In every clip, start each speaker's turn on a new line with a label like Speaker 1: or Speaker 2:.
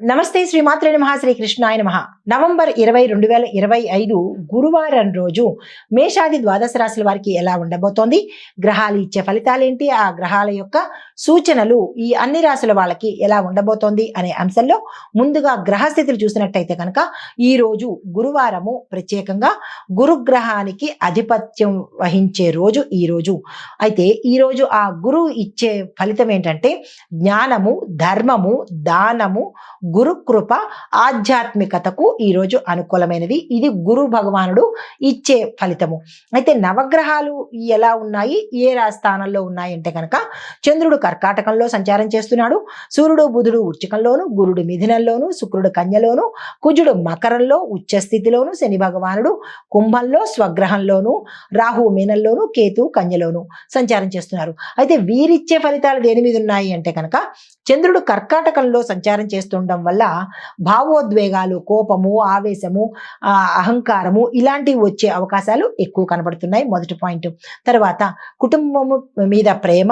Speaker 1: నమస్తే శ్రీమాత్రే నమః శ్రీ కృష్ణాయ నమః. నవంబర్ 20, 2025 గురువారం రోజు మేషాది ద్వాదశ రాశుల వారికి ఎలా ఉండబోతోంది, గ్రహాలు ఇచ్చే ఫలితాలేంటి, ఆ గ్రహాల యొక్క సూచనలు ఈ అన్ని రాశుల వాళ్ళకి ఎలా ఉండబోతోంది అనే అంశంలో ముందుగా గ్రహస్థితులు చూసినట్టయితే కనుక ఈ రోజు గురువారము ప్రత్యేకంగా గురుగ్రహానికి ఆధిపత్యం వహించే రోజు ఈ రోజు. అయితే ఈ రోజు ఆ గురువు ఇచ్చే ఫలితం ఏంటంటే జ్ఞానము, ధర్మము, దానము, గురు కృప, ఆధ్యాత్మికతకు ఈరోజు అనుకూలమైనది. ఇది గురు భగవానుడు ఇచ్చే ఫలితము. అయితే నవగ్రహాలు ఎలా ఉన్నాయి, ఏ స్థానంలో ఉన్నాయి అంటే కనుక చంద్రుడు కర్కాటకంలో సంచారం చేస్తున్నాడు, సూర్యుడు బుధుడు వృశ్చికంలోను, గురుడు మిథునంలోను, శుక్రుడు కన్యలోను, కుజుడు మకరంలో ఉచ్చ స్థితిలోను, శని భగవానుడు కుంభంలో స్వగ్రహంలోను, రాహు మీనంలోను, కేతు కన్యలోను సంచారం చేస్తున్నారు. అయితే వీరిచ్చే ఫలితాలు దేని మీద ఉన్నాయి అంటే కనుక చంద్రుడు కర్కాటకంలో సంచారం చేస్తుండడం వల్ల భావోద్వేగాలు, కోపము, ఆవేశము, అహంకారము ఇలాంటివి వచ్చే అవకాశాలు ఎక్కువ కనబడుతున్నాయి. మొదటి పాయింట్. తర్వాత కుటుంబము మీద ప్రేమ,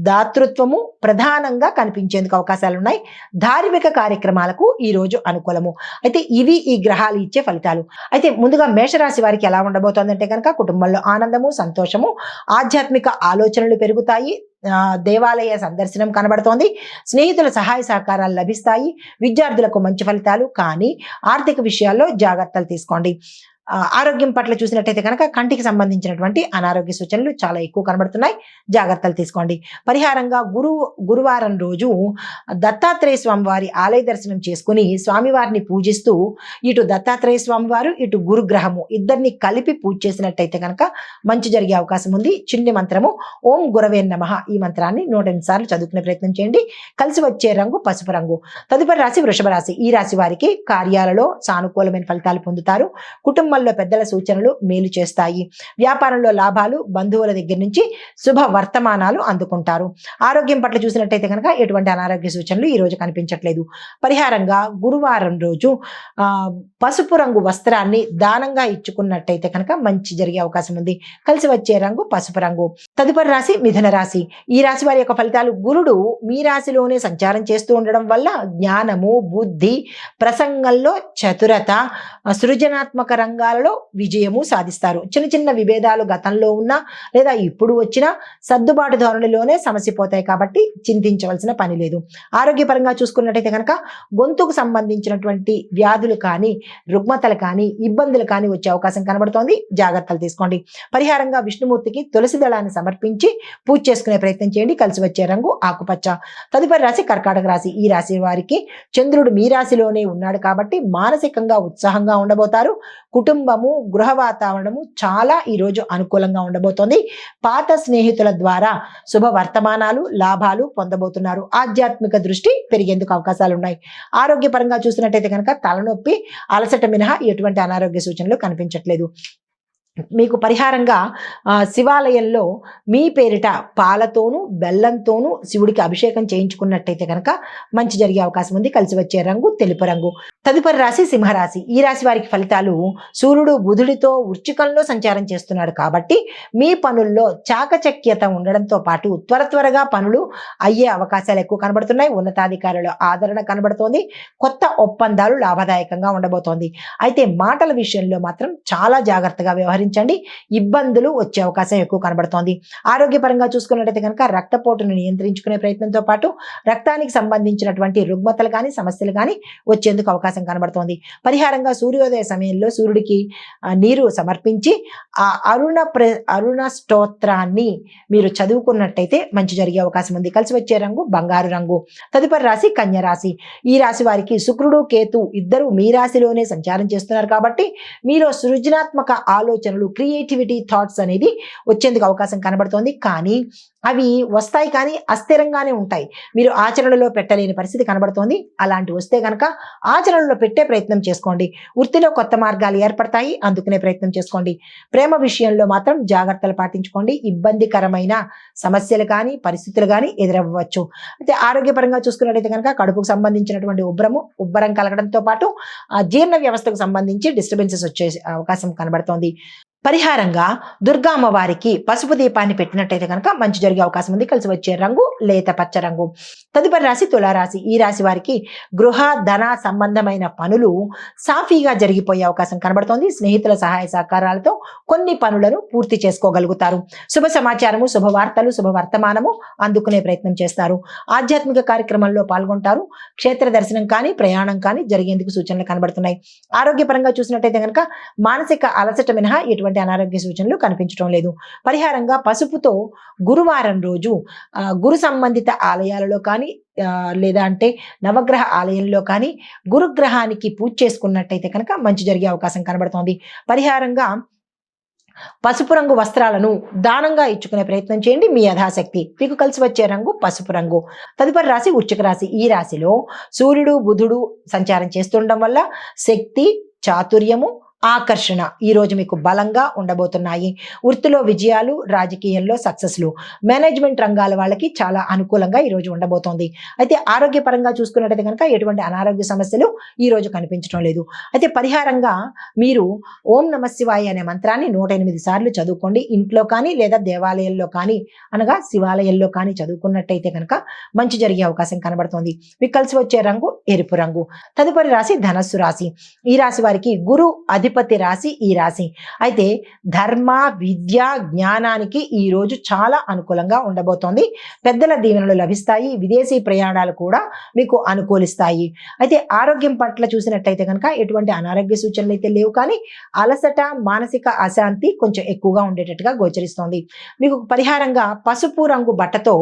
Speaker 1: దాతృత్వము ప్రధానంగా కనిపించేందుకు అవకాశాలు ఉన్నాయి. ధార్మిక కార్యక్రమాలకు ఈ రోజు అనుకూలము. అయితే ఇవి ఈ గ్రహాలు ఇచ్చే ఫలితాలు. అయితే ముందుగా మేషరాశి వారికి ఎలా ఉండబోతోందంటే కనుక కుటుంబంలో ఆనందము, సంతోషము, ఆధ్యాత్మిక ఆలోచనలు పెరుగుతాయి, దేవాలయ సందర్శనం కనబడుతోంది, స్నేహితుల సహాయ సహకారాలు లభిస్తాయి, విద్యార్థులకు మంచి ఫలితాలు. కానీ ఆర్థిక విషయాల్లో జాగ్రత్తలు తీసుకోండి. ఆరోగ్యం పట్ల చూసినట్టయితే కనుక కంటికి సంబంధించినటువంటి అనారోగ్య సూచనలు చాలా ఎక్కువ కనబడుతున్నాయి, జాగ్రత్తలు తీసుకోండి. పరిహారంగా గురువారం రోజు దత్తాత్రేయ స్వామి వారి ఆలయ దర్శనం చేసుకుని స్వామివారిని పూజిస్తూ ఇటు దత్తాత్రేయ స్వామి వారు, ఇటు గురుగ్రహము ఇద్దరిని కలిపి పూజ చేసినట్టయితే కనుక మంచి జరిగే అవకాశం ఉంది. చిన్ని మంత్రము ఓం గురవే నమః ఈ మంత్రాన్ని 108 సార్లు చదువుకునే ప్రయత్నం చేయండి. కలిసి వచ్చే రంగు పసుపు రంగు. తదుపరి రాశి వృషభ రాశి. ఈ రాశి వారికి కార్యాలలో సానుకూలమైన ఫలితాలు పొందుతారు. కుటుంబంలో పెద్దల సూచనలు మేలు చేస్తాయి. వ్యాపారంలో లాభాలు, బంధువుల దగ్గర నుంచి శుభ వర్తమానాలు అందుకుంటారు. ఆరోగ్యం పట్ల చూసినట్టయితే కనుక ఎటువంటి అనారోగ్య సూచనలు ఈ రోజు కనిపించట్లేదు. పరిహారంగా గురువారం రోజు పసుపు రంగు వస్త్రాన్ని దానంగా ఇచ్చుకున్నట్టయితే కనుక మంచి జరిగే అవకాశం ఉంది. కలిసి వచ్చే రంగు పసుపు రంగు. తదుపరి రాశి మిథున రాశి. ఈ రాశి వారి యొక్క ఫలితాలు. గురుడు మీ రాశిలోనే సంచారం చేస్తూ ఉండడం వల్ల జ్ఞానము, బుద్ధి, ప్రసంగంలో చతురత, సృజనాత్మక రంగాలలో విజయము సాధిస్తారు. చిన్న చిన్న విభేదాలు గతంలో ఉన్నా లేదా ఇప్పుడు వచ్చినా సర్దుబాటు ధోరణిలోనే సమసిపోతాయి కాబట్టి చింతించవలసిన పని లేదు. ఆరోగ్యపరంగా చూసుకున్నట్టయితే కనుక గొంతుకు సంబంధించినటువంటి వ్యాధులు కానీ, రుగ్మతలు కానీ, ఇబ్బందులు కానీ వచ్చే అవకాశం కనబడుతోంది, జాగ్రత్తలు తీసుకోండి. పరిహారంగా విష్ణుమూర్తికి తులసి దళాన్ని సమర్పించి పూజ చేసుకునే ప్రయత్నం చేయండి. కలిసి వచ్చే రంగు ఆకుపచ్చ. తదుపరి రాశి కర్కాటక రాశి. ఈ రాశి వారికి చంద్రుడు మీ రాశిలోనే ఉన్నాడు కాబట్టి మానసికంగా ఉత్సాహంగా ఉండబోతారు. కుటుంబము, గృహ వాతావరణము చాలా ఈరోజు అనుకూలంగా ఉండబోతోంది. పాత స్నేహితుల ద్వారా శుభ వర్తమానాలు, లాభాలు పొందబోతున్నారు. ఆధ్యాత్మిక దృష్టి పెరిగేందుకు అవకాశాలు ఉన్నాయి. ఆరోగ్యపరంగా చూసినట్టయితే కనుక తలనొప్పి, అలసట మినహా ఎటువంటి అనారోగ్య సూచనలు కనిపించట్లేదు. మీకు పరిహారంగా శివాలయంలో మీ పేరిట పాలతోనూ బెల్లంతోనూ శివుడికి అభిషేకం చేయించుకున్నట్టయితే కనుక మంచి జరిగే అవకాశం ఉంది. కలిసి వచ్చే రంగు తెలుపు రంగు. తదుపరి రాశి సింహరాశి. ఈ రాశి వారికి ఫలితాలు. సూర్యుడు బుధుడితో వృశ్చికంలో సంచారం చేస్తున్నాడు కాబట్టి మీ పనుల్లో చాకచక్యత ఉండడంతో పాటు త్వరగా పనులు అయ్యే అవకాశాలు ఎక్కువ కనబడుతున్నాయి. ఉన్నతాధికారుల ఆదరణ కనబడుతోంది. కొత్త ఒప్పందాలు లాభదాయకంగా ఉండబోతోంది. అయితే మాటల విషయంలో మాత్రం చాలా జాగ్రత్తగా వ్యవహరించండి. ఇబ్బందులు వచ్చే అవకాశం ఎక్కువ కనబడుతోంది. ఆరోగ్యపరంగా చూసుకున్నట్టయితే కనుక రక్తపోటును నియంత్రించుకునే ప్రయత్నంతో పాటు రక్తానికి సంబంధించినటువంటి రుగ్మతలు కానీ, సమస్యలు కానీ వచ్చేందుకు అవకాశం కనబడుతోంది. పరిహారంగా సూర్యోదయ సమయంలో సూర్యుడికి నీరు సమర్పించి ఆ అరుణ స్తోత్రాన్ని మీరు చదువుకున్నట్టయితే మంచి జరిగే అవకాశం ఉంది. కలిసి వచ్చే రంగు బంగారు రంగు. తదుపరి రాశి కన్య రాశి. ఈ రాశి వారికి శుక్రుడు, కేతు ఇద్దరు మీ రాశిలోనే సంచారం చేస్తున్నారు కాబట్టి మీలో సృజనాత్మక ఆలోచనలు, క్రియేటివిటీ, థాట్స్ అనేది వచ్చేందుకు అవకాశం కనబడుతోంది. కానీ అవి వస్తాయి కానీ అస్థిరంగానే ఉంటాయి. మీరు ఆచరణలో పెట్టలేని పరిస్థితి కనబడుతోంది. అలాంటి వస్తే కనుక ఆచరణలో పెట్టే ప్రయత్నం చేసుకోండి. వృత్తిలో కొత్త మార్గాలు ఏర్పడతాయి, అందుకునే ప్రయత్నం చేసుకోండి. ప్రేమ విషయంలో మాత్రం జాగ్రత్తలు పాటించుకోండి. ఇబ్బందికరమైన సమస్యలు కానీ, పరిస్థితులు కానీ ఎదురవ్వచ్చు. అయితే ఆరోగ్యపరంగా చూసుకున్నట్టయితే కనుక కడుపుకు సంబంధించినటువంటి ఉబ్బరం కలగడంతో పాటు జీర్ణ వ్యవస్థకు సంబంధించి డిస్టర్బెన్సెస్ వచ్చే అవకాశం కనబడుతోంది. పరిహారంగా దుర్గా అమ్మవారికి పసుపు దీపాన్ని పెట్టినట్టయితే కనుక మంచి జరిగే అవకాశం ఉంది. కలిసి వచ్చే రంగు లేత పచ్చ రంగు. తదుపరి రాశి తులారాశి. ఈ రాశి వారికి గృహ ధన సంబంధమైన పనులు సాఫీగా జరిగిపోయే అవకాశం కనబడుతోంది. స్నేహితుల సహాయ సహకారాలతో కొన్ని పనులను పూర్తి చేసుకోగలుగుతారు. శుభ సమాచారము, శుభవార్తలు, శుభవర్తమానము అందుకునే ప్రయత్నం చేస్తారు. ఆధ్యాత్మిక కార్యక్రమంలో పాల్గొంటారు. క్షేత్ర దర్శనం కానీ ప్రయాణం కానీ జరిగేందుకు సూచనలు కనబడుతున్నాయి. ఆరోగ్యపరంగా చూసినట్టయితే కనుక మానసిక అలసట మినహా ఎటువంటి అనారోగ్య సూచనలు కనిపించడం లేదు. పరిహారంగా పసుపుతో గురువారం రోజు గురు సంబంధిత ఆలయాలలో కానీ లేదా అంటే నవగ్రహ ఆలయంలో కానీ గురుగ్రహానికి పూజ చేసుకున్నట్టయితే కనుక మంచి జరిగే అవకాశం కనబడుతోంది. పరిహారంగా పసుపు రంగు వస్త్రాలను దానంగా ఇచ్చుకునే ప్రయత్నం చేయండి మీ యథాశక్తి. మీకు కలిసి వచ్చే రంగు పసుపు రంగు. తదుపరి రాశి వృశ్చిక రాశి. ఈ రాశిలో సూర్యుడు బుధుడు సంచారం చేస్తుండడం వల్ల శక్తి, చాతుర్యము, ఆకర్షణ ఈ రోజు మీకు బలంగా ఉండబోతున్నాయి. వృత్తిలో విజయాలు, రాజకీయంలో సక్సెస్లు, మేనేజ్మెంట్ రంగాల వాళ్ళకి చాలా అనుకూలంగా ఈ రోజు ఉండబోతోంది. అయితే ఆరోగ్యపరంగా చూసుకున్నట్టయితే కనుక ఎటువంటి అనారోగ్య సమస్యలు ఈ రోజు కనిపించడం లేదు. అయితే పరిహారంగా మీరు ఓం నమ శివాయ అనే మంత్రాన్ని 108 సార్లు చదువుకోండి. ఇంట్లో కానీ లేదా దేవాలయంలో కానీ అనగా శివాలయంలో కానీ చదువుకున్నట్టయితే కనుక మంచి జరిగే అవకాశం కనబడుతోంది. మీకు కలిసి వచ్చే రంగు ఎరుపు రంగు. తదుపరి రాశి ధనస్సు రాశి. ఈ రాశి వారికి గురు అధిపతి రాశి ఈ రాశి. అయితే ధర్మ, విద్య, జ్ఞానానికి ఈ రోజు చాలా అనుకూలంగా ఉండబోతోంది. పెద్దల దీవెనలు లభిస్తాయి. విదేశీ ప్రయాణాలు కూడా మీకు అనుకూలిస్తాయి. అయితే ఆరోగ్యం పట్ల చూసినట్టయితే కనుక ఎటువంటి అనారోగ్య సూచనలు అయితే లేవు, కానీ అలసట, మానసిక అశాంతి కొంచెం ఎక్కువగా ఉండేటట్టుగా గోచరిస్తోంది. మీకు పరిహారంగా పసుపు రంగు బట్టతో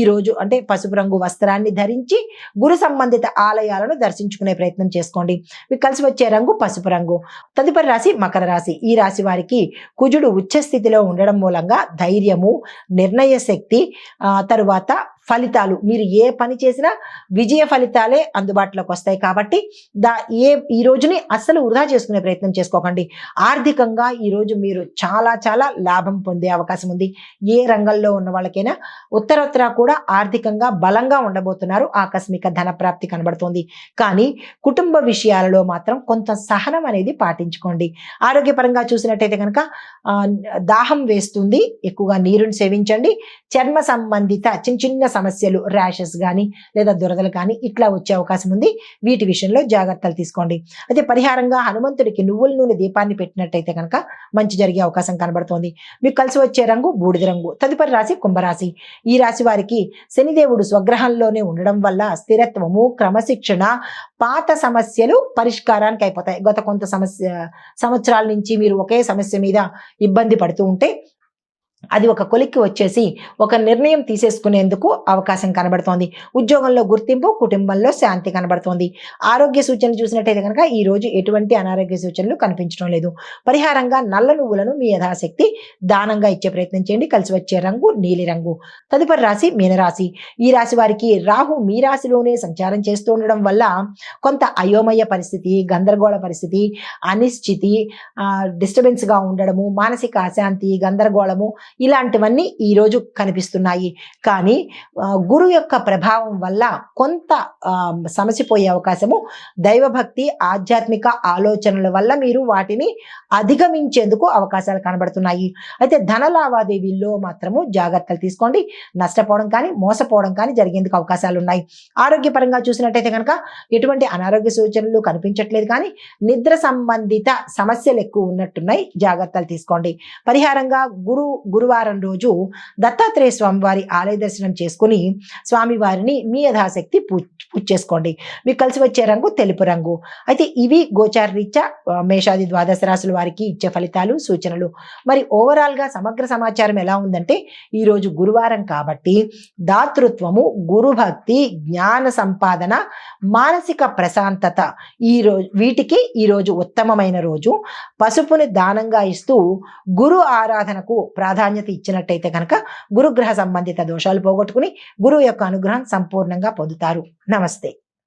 Speaker 1: ఈ రోజు అంటే పసుపు రంగు వస్త్రాన్ని ధరించి గురు సంబంధిత ఆలయాలను దర్శించుకునే ప్రయత్నం చేసుకోండి. మీకు కలిసి వచ్చే రంగు పసుపు రంగు. తదుపరి రాశి మకర రాశి. ఈ రాశి వారికి కుజుడు ఉచ్చ స్థితిలో ఉండడం మూలంగా ధైర్యము, నిర్ణయ శక్తి, తరువాత ఫలితాలు, మీరు ఏ పని చేసినా విజయ ఫలితాలే అందుబాటులోకి వస్తాయి. కాబట్టి ఈ రోజుని అస్సలు వృధా చేసుకునే ప్రయత్నం చేసుకోకండి. ఆర్థికంగా ఈ రోజు మీరు చాలా చాలా లాభం పొందే అవకాశం ఉంది. ఏ రంగంలో ఉన్న వాళ్ళకైనా ఉత్తరోత్తర కూడా ఆర్థికంగా బలంగా ఉండబోతున్నారు. ఆకస్మిక ధన ప్రాప్తి కనబడుతోంది. కానీ కుటుంబ విషయాలలో మాత్రం కొంత సహనం అనేది పాటించుకోండి. ఆరోగ్యపరంగా చూసినట్టయితే కనుక దాహం వేస్తుంది, ఎక్కువగా నీరుని సేవించండి. చర్మ సంబంధిత చిన్న చిన్న సమస్యలు, ర్యాషెస్ కానీ లేదా దురదలు కానీ ఇట్లా వచ్చే అవకాశం ఉంది. వీటి విషయంలో జాగ్రత్తలు తీసుకోండి. అయితే పరిహారంగా హనుమంతుడికి నువ్వుల నూనె దీపాన్ని పెట్టినట్టయితే కనుక మంచి జరిగే అవకాశం కనబడుతోంది. మీకు కలిసి వచ్చే రంగు బూడిద రంగు. తదుపరి రాశి కుంభరాశి. ఈ రాశి వారికి శనిదేవుడు స్వగ్రహంలోనే ఉండడం వల్ల స్థిరత్వము, క్రమశిక్షణ, పాత సమస్యలు పరిష్కారానికి అయిపోతాయి. గత కొంత సంవత్సరాల నుంచి మీరు ఒకే సమస్య మీద ఇబ్బంది పడుతూ ఉంటే అది ఒక కొలిక్కి వచ్చేసి ఒక నిర్ణయం తీసేసుకునేందుకు అవకాశం కనబడుతోంది. ఉద్యోగంలో గుర్తింపు, కుటుంబంలో శాంతి కనబడుతోంది. ఆరోగ్య సూచనలు చూసినట్టయితే కనుక ఈ రోజు ఎటువంటి అనారోగ్య సూచనలు కనిపించడం లేదు. పరిహారంగా నల్ల నువ్వులను మీ యథాశక్తి దానంగా ఇచ్చే ప్రయత్నం చేయండి. కలిసి వచ్చే రంగు నీలి రంగు. తదుపరి రాశి మీనరాశి. ఈ రాశి వారికి రాహు మీ రాశిలోనే సంచారం చేస్తూ ఉండడం వల్ల కొంత అయోమయ పరిస్థితి, గందరగోళ పరిస్థితి, అనిశ్చితి, డిస్టర్బెన్స్ గా ఉండడము, మానసిక అశాంతి, గందరగోళము ఇలాంటివన్నీ ఈ రోజు కనిపిస్తున్నాయి. కానీ గురువు యొక్క ప్రభావం వల్ల కొంత సమసిపోయే అవకాశము, దైవభక్తి, ఆధ్యాత్మిక ఆలోచనల వల్ల మీరు వాటిని అధిగమించేందుకు అవకాశాలు కనబడుతున్నాయి. అయితే ధన లావాదేవీల్లో మాత్రము జాగ్రత్తలు తీసుకోండి. నష్టపోవడం కానీ మోసపోవడం కానీ జరిగేందుకు అవకాశాలు ఉన్నాయి. ఆరోగ్యపరంగా చూసినట్టయితే కనుక ఎటువంటి అనారోగ్య సూచనలు కనిపించట్లేదు, కానీ నిద్ర సంబంధిత సమస్యలు ఎక్కువ ఉన్నట్టున్నాయి. జాగ్రత్తలు తీసుకోండి. పరిహారంగా గురువారం రోజు దత్తాత్రేయ స్వామివారి ఆలయ దర్శనం చేసుకుని స్వామివారిని మీ యథాశక్తి పూజ చేసుకోండి. మీకు కలిసి వచ్చే రంగు తెలుపు రంగు. అయితే ఇవి గోచార రీత్యా మేషాది ద్వాదశ రాశుల వారికి ఇచ్చే ఫలితాలు, సూచనలు. మరి ఓవరాల్ గా సమగ్ర సమాచారం ఎలా ఉందంటే ఈ రోజు గురువారం కాబట్టి దాతృత్వము, గురుభక్తి, జ్ఞాన సంపాదన, మానసిక ప్రశాంతత వీటికి ఈ రోజు ఉత్తమమైన రోజు. పసుపుని దానంగా ఇస్తూ గురు ఆరాధనకు ప్రాధాన్యత ఇచ్చినట్టయితే కనుక గురుగ్రహ సంబంధిత దోషాలు పోగొట్టుకుని గురువు యొక్క అనుగ్రహం సంపూర్ణంగా పొందుతారు. నమస్తే.